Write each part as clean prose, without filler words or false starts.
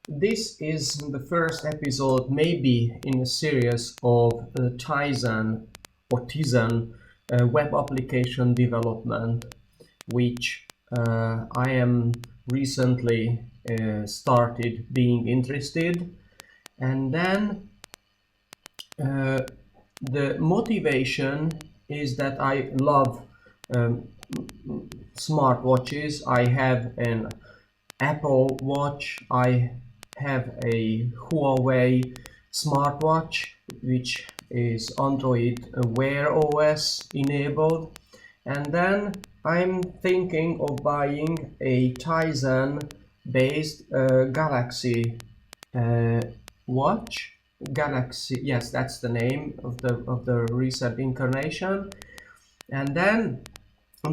This is the first episode, maybe in a series of Tizen web application development, which I am recently started being interested. And then the motivation is that I love smartwatches. I have an Apple Watch. I have a Huawei smartwatch, which is Android Wear OS enabled. And then I'm thinking of buying a Tizen based Galaxy watch. Galaxy, yes, that's the name of the recent incarnation. And then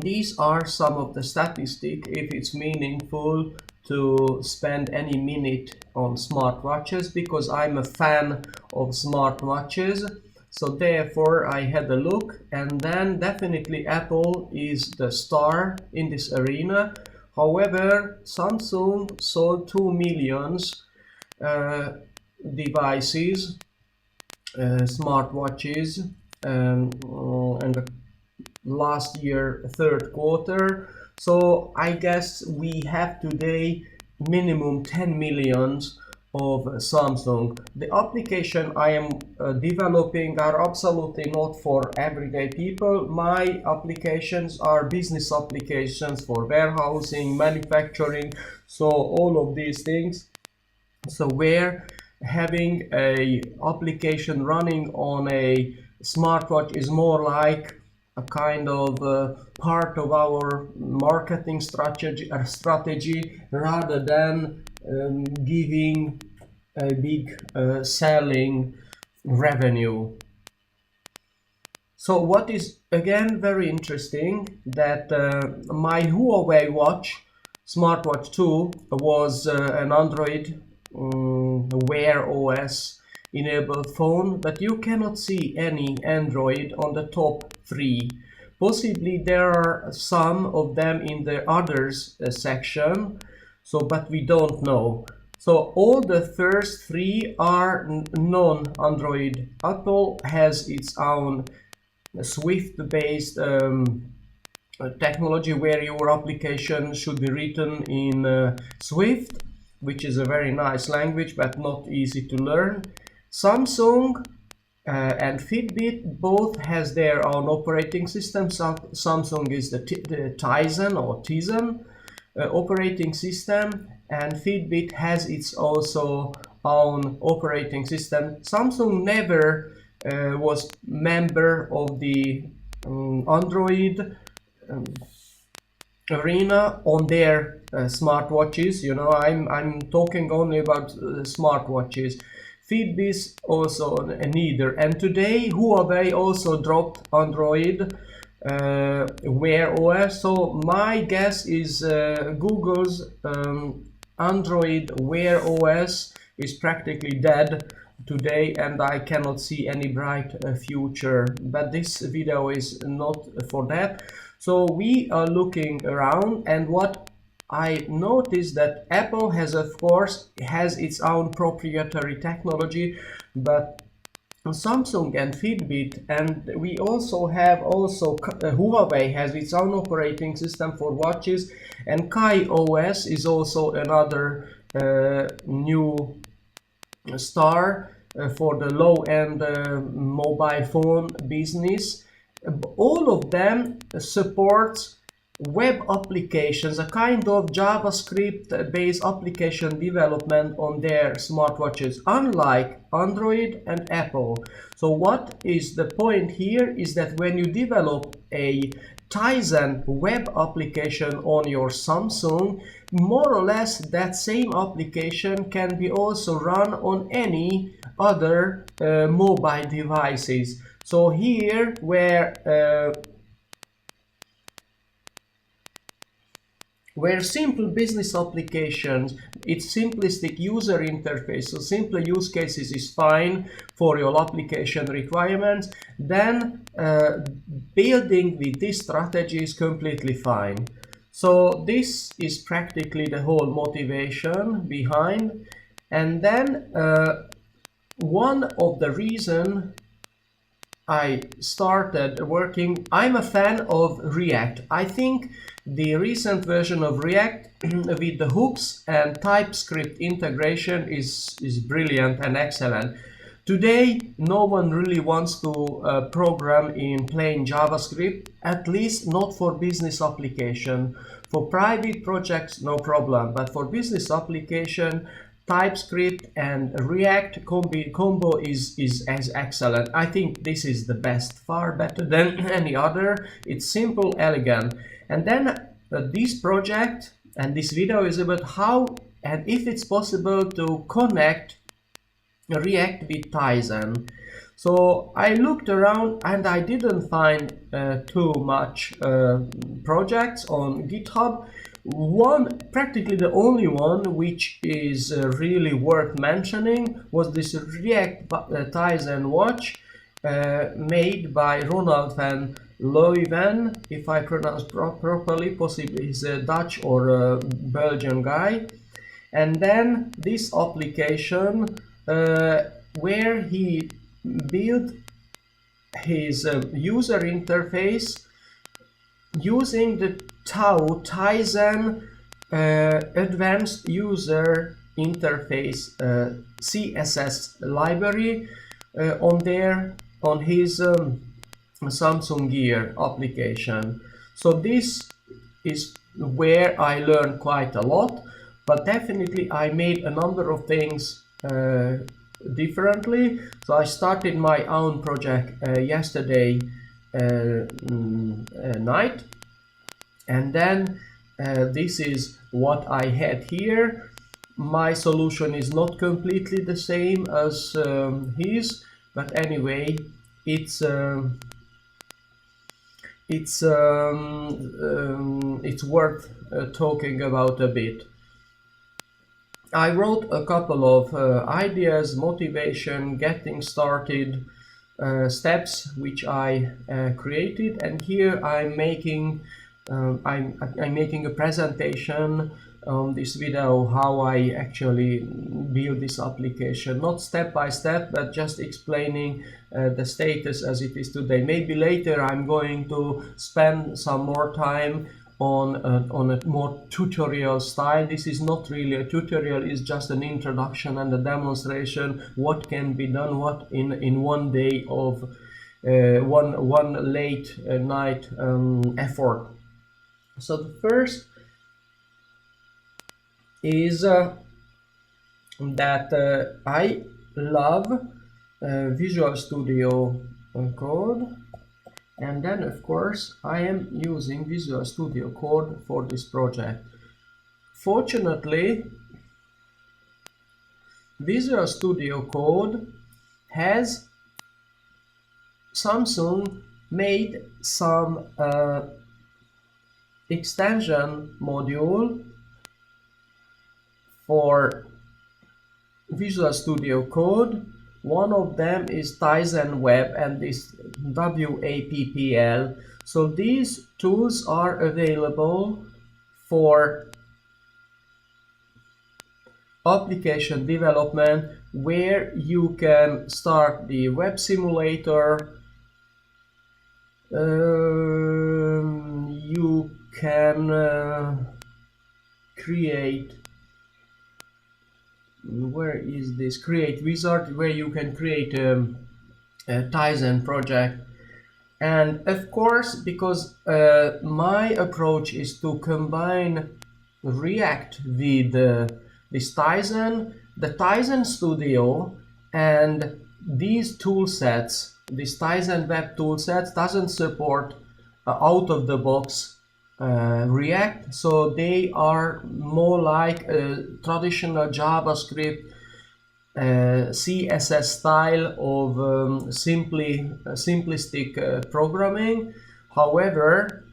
these are some of the statistics, if it's meaningful to spend any minute on smartwatches, because I'm a fan of smartwatches. So therefore I had a look, and then definitely Apple is the star in this arena. However, Samsung sold 2 million devices, smartwatches, and last year third quarter. So I guess we have today minimum 10 millions of Samsung. The application I am developing are absolutely not for everyday people. My applications are business applications for warehousing, manufacturing, so all of these things. So where having a application running on a smartwatch is more like a kind of part of our marketing strategy rather than giving a big selling revenue. So what is again very interesting, that my Huawei watch, smartwatch 2, was an Android Wear OS enabled phone, but you cannot see any Android on the top 3. Possibly there are some of them in the others section, so but we don't know. So all the first 3 are non-Android. Apple has its own Swift-based technology where your application should be written in Swift, which is a very nice language but not easy to learn. Samsung and Fitbit both has their own operating system. Samsung is the Tizen or Tizen operating system, and Fitbit has its also own operating system. Samsung never was member of the Android arena on their smartwatches. You know, I'm talking only about smartwatches. Fitbit also neither. And today Huawei also dropped Android Wear OS. So my guess is Google's Android Wear OS is practically dead today, and I cannot see any bright future. But this video is not for that. So we are looking around, and what I noticed that Apple has, of course, has its own proprietary technology, but Samsung and Fitbit, and we also have Huawei has its own operating system for watches, and Kai OS is also another new star for the low-end mobile phone business. All of them support web applications, a kind of JavaScript based application development on their smartwatches, unlike Android and Apple. So what is the point here is that when you develop a Tizen web application on your Samsung, more or less that same application can be also run on any other mobile devices. So here where simple business applications, its simplistic user interface, so simple use cases is fine for your application requirements, then building with this strategy is completely fine. So this is practically the whole motivation behind. And then one of the reason I started working, I'm a fan of React. I think the recent version of React with the hooks and TypeScript integration is brilliant and excellent. Today, no one really wants to program in plain JavaScript, at least not for business application. For private projects, no problem, but for business application, TypeScript and React combo is as excellent. I think this is the best, far better than any other. It's simple, elegant. And then this project and this video is about how and if it's possible to connect React with Tizen. So I looked around and I didn't find too much projects on GitHub. One, practically the only one which is really worth mentioning was this React Tizen watch made by Ronald van Leuven, if I pronounce properly, possibly he's a Dutch or a Belgian guy. And then this application where he built his user interface using the Tizen advanced user interface CSS library on his Samsung Gear application. So this is where I learned quite a lot, but definitely I made a number of things differently. So I started my own project yesterday night, and then this is what I had here. My solution is not completely the same as his, but anyway, it's worth talking about a bit. I wrote a couple of ideas, motivation, getting started, steps which I created, and here I'm making a presentation on this video how I actually build this application, not step by step, but just explaining the status as it is today. Maybe later I'm going to spend some more time on a more tutorial style. This is not really a tutorial, it's just an introduction and a demonstration what can be done, what in one day of one late night effort. So the first is that I love Visual Studio Code. And then, of course, I am using Visual Studio Code for this project. Fortunately, Visual Studio Code has Samsung made some extension module for Visual Studio Code. One of them is Tizen Web and this WAPPL. So these tools are available for application development where you can start the web simulator, you can create, where is this, create wizard, where you can create a Tizen project. And of course, because my approach is to combine React with this Tizen, the Tizen Studio and these tool sets, this Tizen web tool sets doesn't support out of the box React, so they are more like a traditional JavaScript CSS style of simplistic programming. However,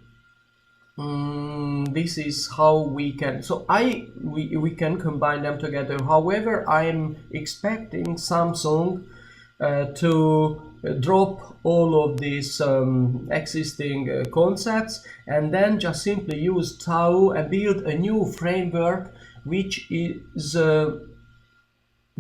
this is how we can, so we can combine them together. However, I'm expecting Samsung to drop all of these existing concepts and then just simply use Tau and build a new framework which is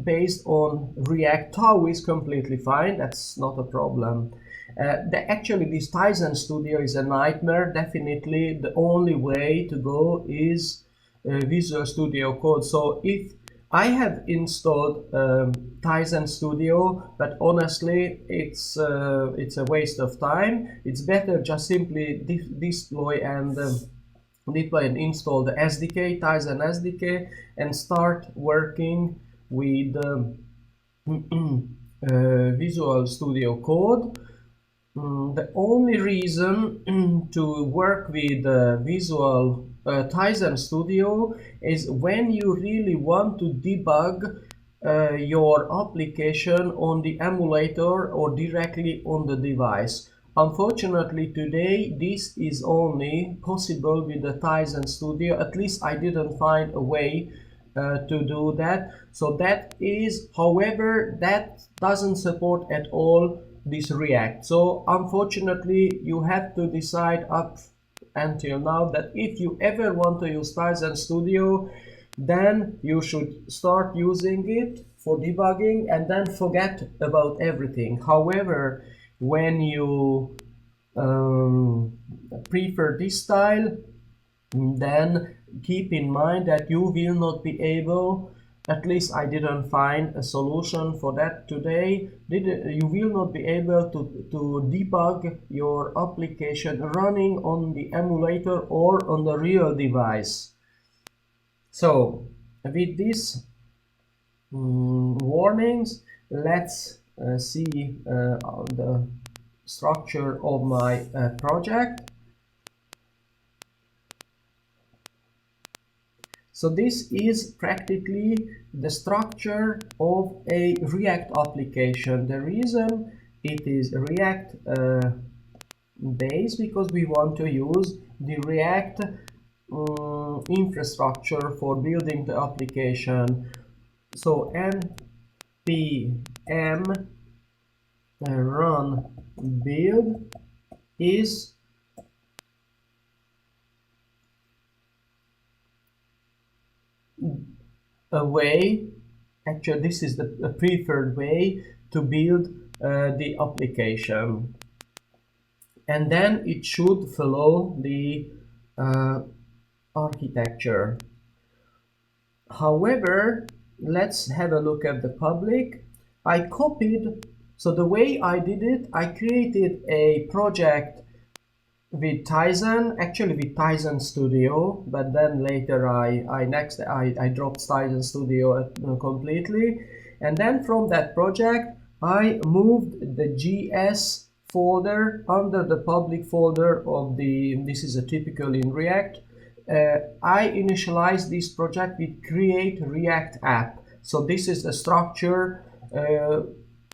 based on React. Tau is completely fine, that's not a problem. Actually, this Tizen Studio is a nightmare. Definitely the only way to go is Visual Studio Code. So if I have installed Tizen Studio, but honestly it's a waste of time. It's better just simply deploy and install the SDK, Tizen SDK, and start working with Visual Studio Code. The only reason to work with Visual Tizen Studio is when you really want to debug your application on the emulator or directly on the device. Unfortunately, today this is only possible with the Tizen Studio. At least I didn't find a way to do that. So that is, however, that doesn't support at all this React. So unfortunately, you have to decide up until now that if you ever want to use Tizen Studio, then you should start using it for debugging and then forget about everything. However, when you prefer this style, then keep in mind that you will not be able, at least I didn't find a solution for that today, you will not be able to debug your application running on the emulator or on the real device. So with these warnings, let's see the structure of my project. So this is practically the structure of a React application. The reason it is React based because we want to use the React infrastructure for building the application. So npm run build is a way, actually this is the preferred way to build the application, and then it should follow the architecture. However, let's have a look at the public. I copied, so the way I did it, I created a project with Tizen, actually with Tizen Studio, but then later I dropped Tizen Studio completely, and then from that project I moved the GS folder under the public folder of this is a typical in React. I initialized this project with create React app. So this is the structure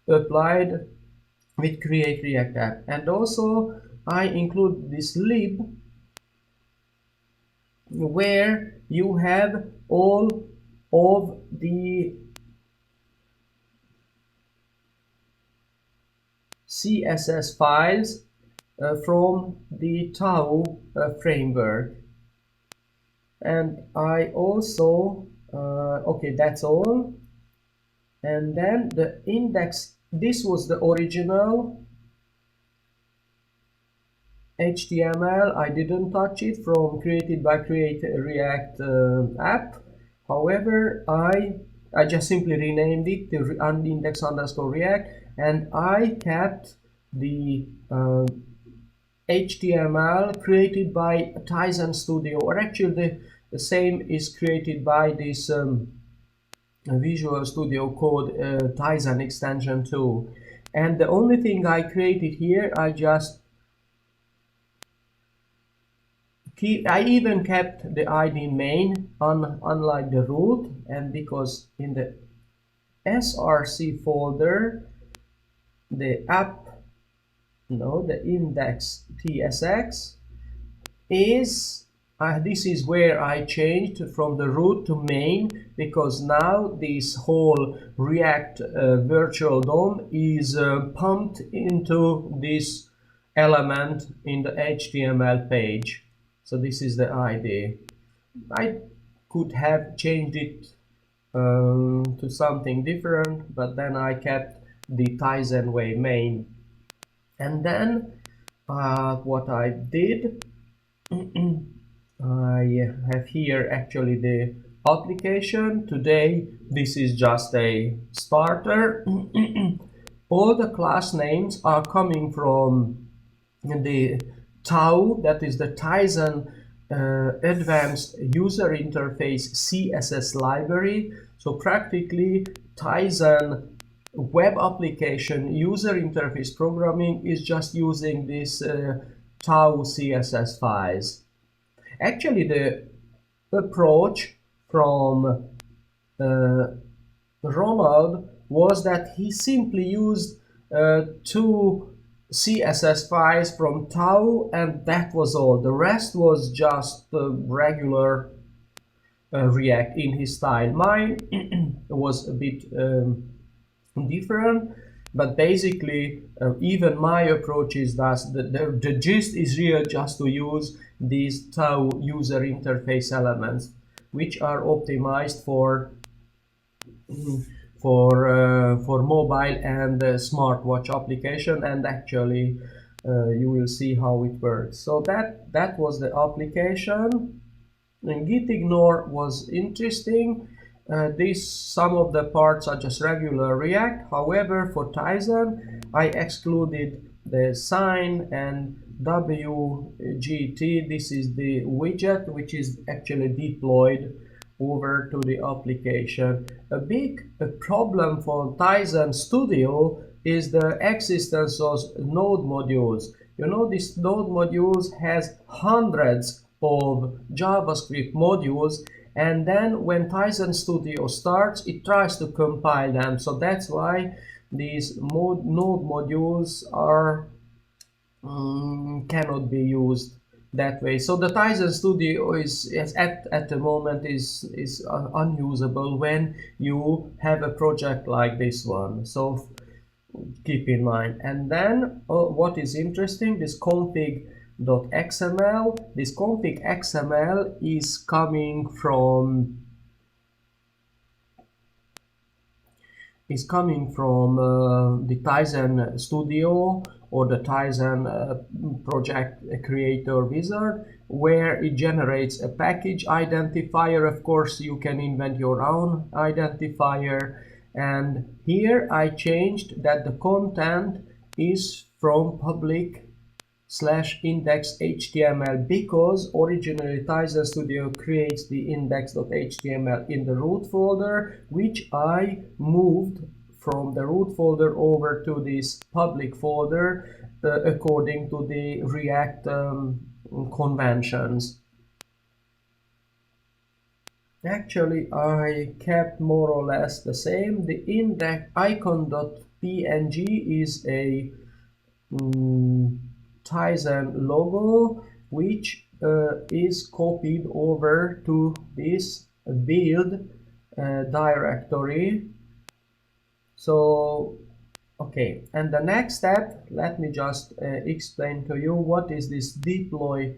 applied with create React app, and also I include this lib where you have all of the CSS files from the Tau framework. And I also, okay, that's all. And then the index, this was the original HTML. I didn't touch it from created by create React app. However, I just simply renamed it to index underscore React, and I kept the HTML created by Tizen Studio, or actually the same is created by this Visual Studio Code Tizen extension too. And the only thing I created here, I even kept the ID main unlike the root, and because in the src folder the index tsx is this is where I changed from the root to main, because now this whole React virtual DOM is pumped into this element in the HTML page. So this is the ID. I could have changed it to something different, but then I kept the Tizen way main. And then what I did, I have here actually the application. Today this is just a starter. All the class names are coming from the TAU, that is the Tizen Advanced User Interface CSS library. So practically Tizen web application user interface programming is just using this TAU CSS files. Actually, the approach from Ronald was that he simply used two CSS files from Tau, and that was all. The rest was just regular React in his style. Mine was a bit different, but basically even my approach is that the gist is really just to use these Tau user interface elements, which are optimized for mobile and smartwatch application, and actually you will see how it works. So that was the application. And gitignore was interesting. Some of the parts are just regular React. However, for Tizen, I excluded the sign and WGT. This is the widget which is actually deployed over to the application. A big problem for Tizen Studio is the existence of node modules. You know, this node modules has hundreds of JavaScript modules, and then when Tizen Studio starts, it tries to compile them. So that's why these node modules are cannot be used that way. So the Tizen Studio is at the moment is unusable when you have a project like this one. So keep in mind. And then what is interesting, this config.xml. This config.xml is coming from the Tizen Studio or the Tizen project creator wizard, where it generates a package identifier. Of course, you can invent your own identifier. And here I changed that the content is from public/index.html, because originally Tizen Studio creates the index.html in the root folder, which I moved from the root folder over to this public folder according to the React conventions. Actually, I kept more or less the same. The index icon.png is a Tizen logo, which is copied over to this build directory. So okay, and the next step, let me just explain to you what is this deploy.cmd.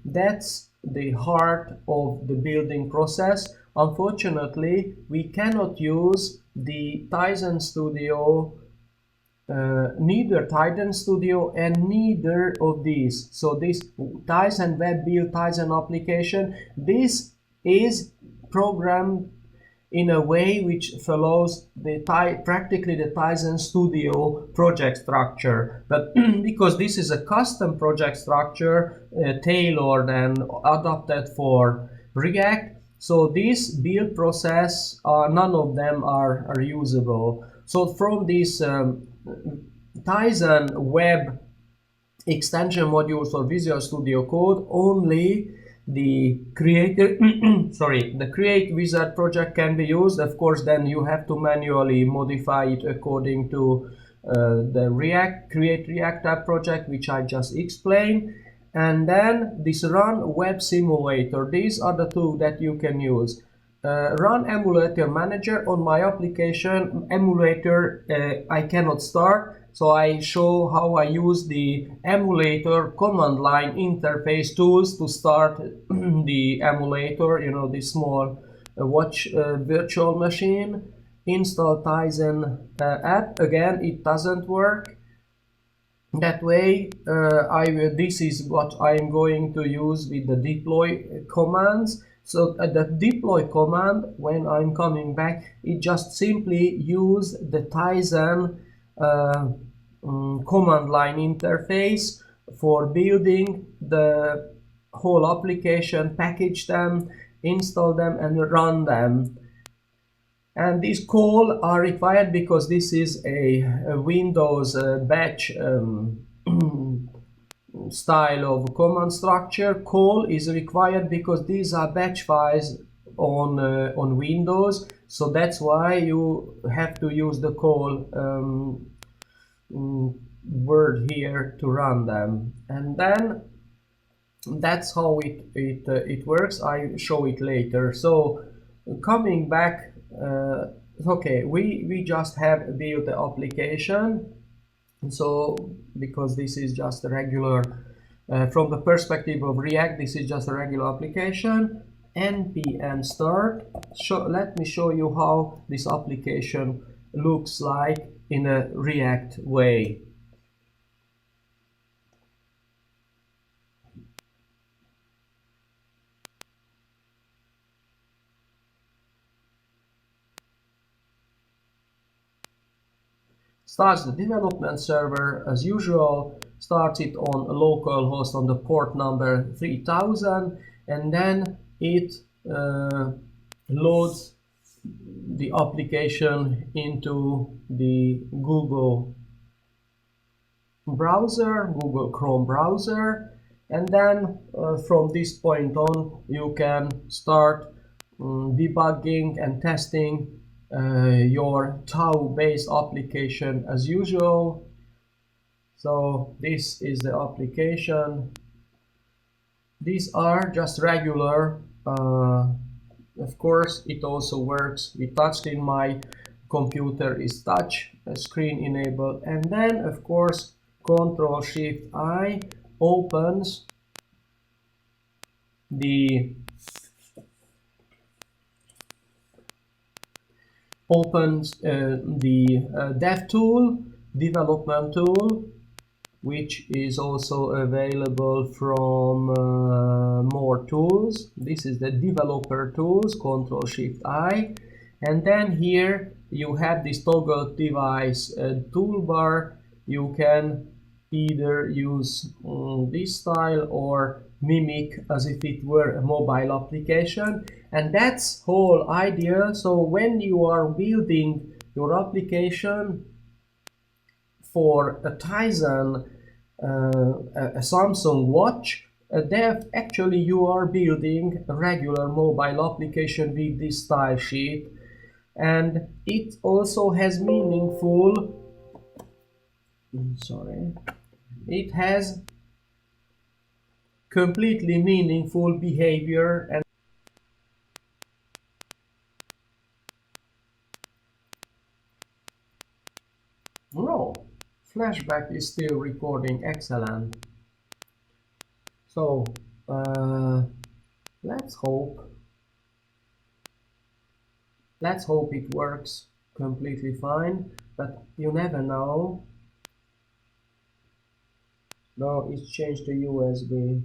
That's the heart of the building process. Unfortunately, we cannot use the Tizen Studio, neither Tizen Studio and neither of these. So this Tizen web build, Tizen application, this is programmed in a way which follows practically the Tizen Studio project structure. But because this is a custom project structure tailored and adapted for React, so this build process, none of them are usable. So from this Tizen web extension modules for Visual Studio Code, only the creator the create wizard project can be used. Of course, then you have to manually modify it according to the create React app project, which I just explained. And then this run web simulator. These are the two that you can use. Run emulator manager. On my application, emulator I cannot start, so I show how I use the emulator command line interface tools to start the emulator, you know, the small watch virtual machine, install Tizen app. Again, it doesn't work that way. This is what I'm going to use with the deploy commands. So the deploy command, when I'm coming back, it just simply use the Tizen command line interface for building the whole application, package them, install them, and run them. And these calls are required because this is a Windows batch style of command structure. Call is required because these are batch files on Windows, so that's why you have to use the call word here to run them. And then that's how it works. I show it later. So coming back, okay, we just have built the application. So because this is just a regular, from the perspective of React, this is just a regular application. npm start. Let me show you how this application looks like in a React way. Starts the development server as usual, starts it on a local host on the port number 3000, and then it loads the application into the Google browser, Google Chrome browser, and then from this point on you can start debugging and testing your Tau-based application as usual. So this is the application. These are just regular. Of course, it also works with touchscreen. My computer is touch screen enabled, and then of course Ctrl+Shift+I opens the dev tool, development tool, which is also available from more tools. This is the developer tools, Ctrl+Shift+I, and then here you have this toggle device toolbar. You can either use this style or mimic as if it were a mobile application, and that's whole idea. So when you are building your application for a Tizen, a Samsung watch, actually you are building a regular mobile application with this style sheet, and it also has meaningful, it has completely meaningful behavior. And no, flashback is still recording. Excellent. So let's hope it works completely fine, but you never know. No, it's changed to USB.